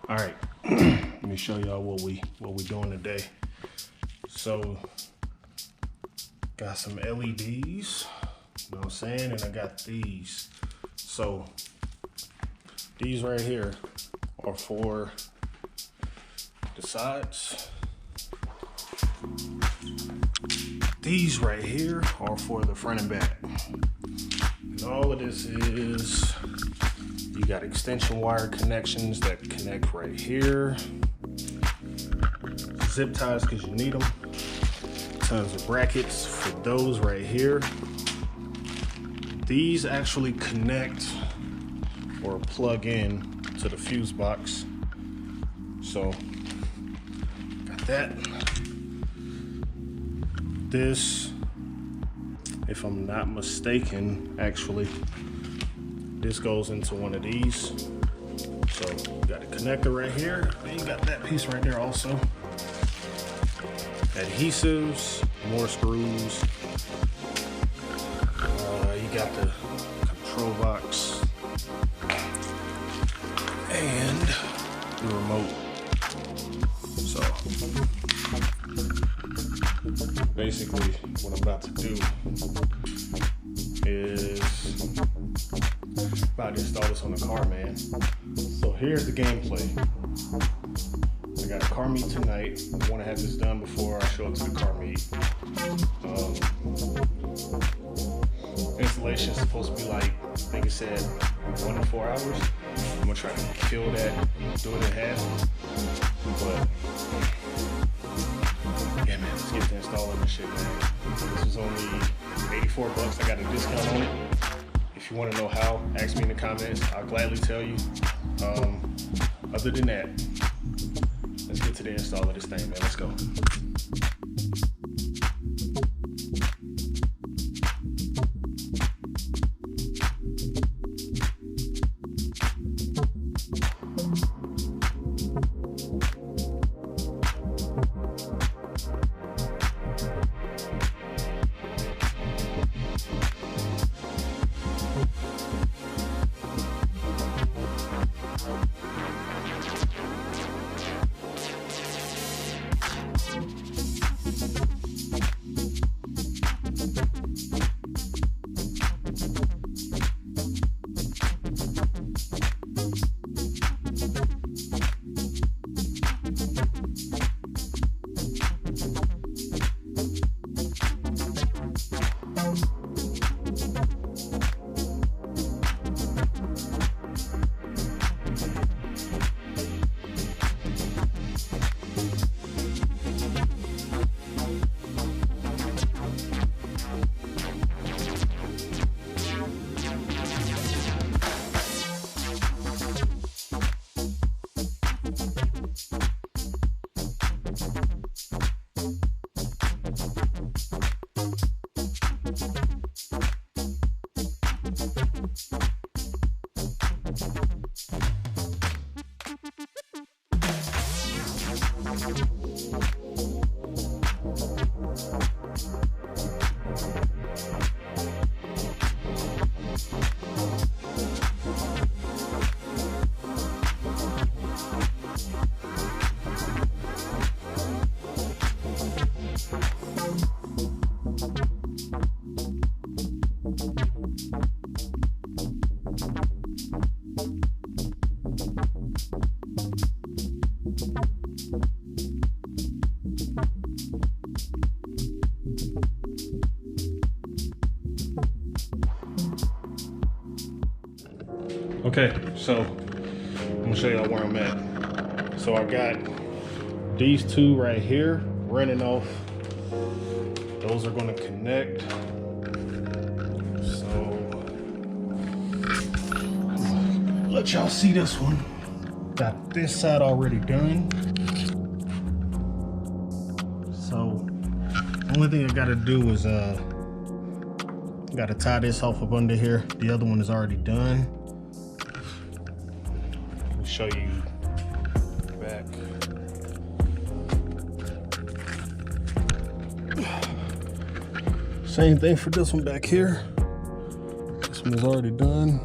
All right, let me show y'all what we doing today. So, got some LEDs, you know what I'm saying, and I got these. So, these right here are for the sides. These right here are for the front and back. And all of this is, you got extension wire connections that connect right here. Zip ties because you need them. Tons of brackets for those right here. These actually connect or plug in to the fuse box. So, got that. This, if I'm not mistaken, actually, this goes into one of these. So, got a connector right here. Then you got that piece right there also. Adhesives, more screws. You got the control box and the remote. So basically what I'm about to do is about to install this on the car, man. So here's the gameplay. I got a car meet tonight. I want to have this done before I show up to the car meet. Installation is supposed to be like, I think it said 1 to 4 hours. I'm gonna try to kill that, do it in half. But yeah, man, let's get to installing this shit, man. This was only 84 bucks. I got a discount on it. If you want to know how, ask me in the comments. I'll gladly tell you. Other than that, let's get to the install of this thing, man. Let's go. Okay, so I'm gonna show y'all where I'm at. So I got these two right here running off. Those are gonna connect. So let y'all see this one. Got this side already done. So only thing I gotta do is gotta tie this off up under here. The other one is already done. Show you back. Same thing for this one back here. This one is already done.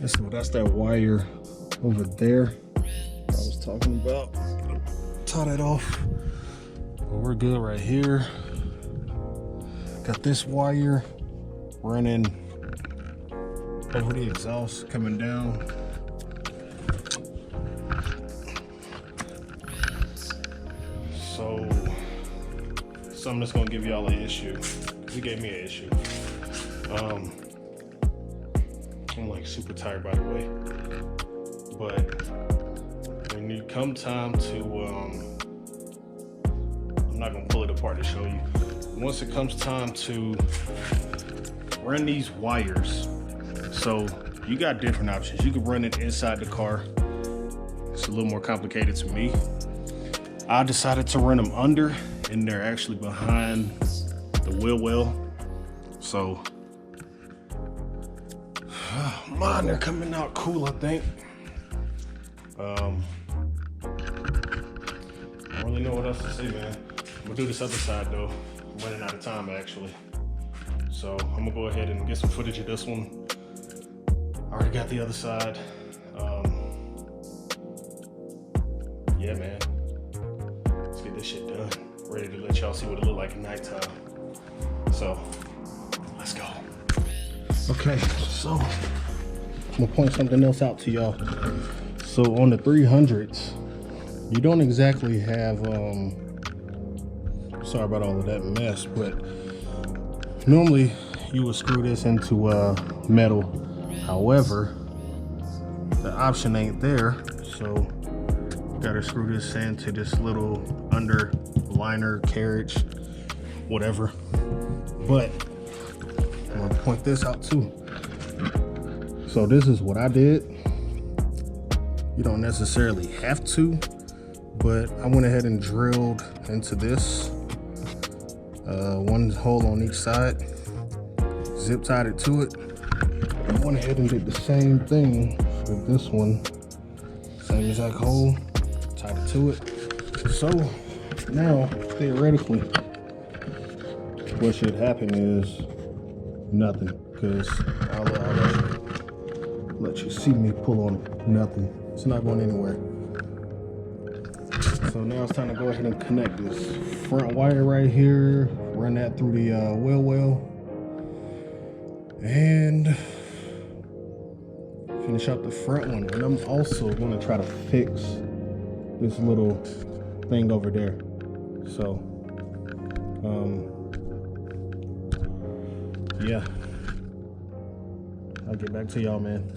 That's that wire over there. talking about. Tie that off. But we're good right here. Got this wire running over the exhaust coming down. So something that's gonna give y'all an issue. He gave me an issue. I'm like super tired, by the way. But when you come time to, I'm not gonna pull it apart to show you. Once it comes time to run these wires, so you got different options. You can run it inside the car. It's a little more complicated to me. I decided to run them under, and they're actually behind the wheel well. So, mine, they're coming out cool, I think. I don't really know what else to say, man. I'm gonna do this other side though. I'm running out of time actually. So I'm gonna go ahead and get some footage of this one. I already got the other side. Yeah, man. Let's get this shit done. Ready to let y'all see what it look like at nighttime. So, let's go. Okay, so I'm gonna point something else out to y'all. So on the 300s, you don't exactly have, sorry about all of that mess, but normally you would screw this into metal. However, the option ain't there, so you gotta screw this into this little under liner carriage, whatever. But I'm gonna point this out too. So this is what I did. You don't necessarily have to, but I went ahead and drilled into this, one hole on each side, zip tied it to it. I went ahead and did the same thing with this one, same exact hole, tied it to it. So now, theoretically, what should happen is nothing, because I'll let you see me pull on it. Nothing. It's not going anywhere. So now it's time to go ahead and connect this front wire right here, run that through the wheel well, and finish up the front one. And I'm also going to try to fix this little thing over there. So, yeah, I'll get back to y'all, man.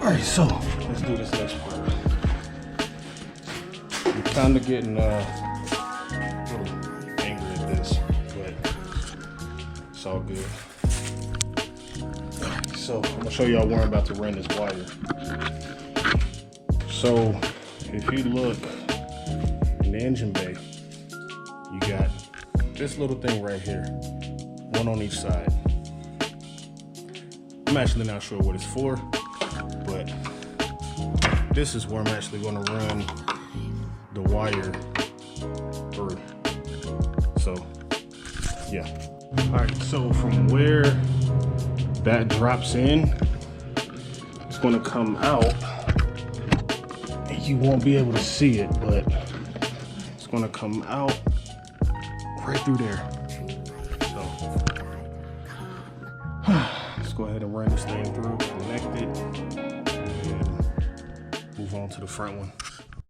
All right, so let's do this next part. I'm kind of getting a little angry at this, but it's all good. All right, so I'm gonna show y'all where I'm about to run this wire. So if you look in the engine bay, you got this little thing right here, one on each side. I'm actually not sure what it's for, but this is where I'm actually going to run the wire through. So yeah. All right, so from where that drops in, it's going to come out, and you won't be able to see it, but it's going to come out right through there. So let's go ahead and run this thing through, connect it, and move on to the front one.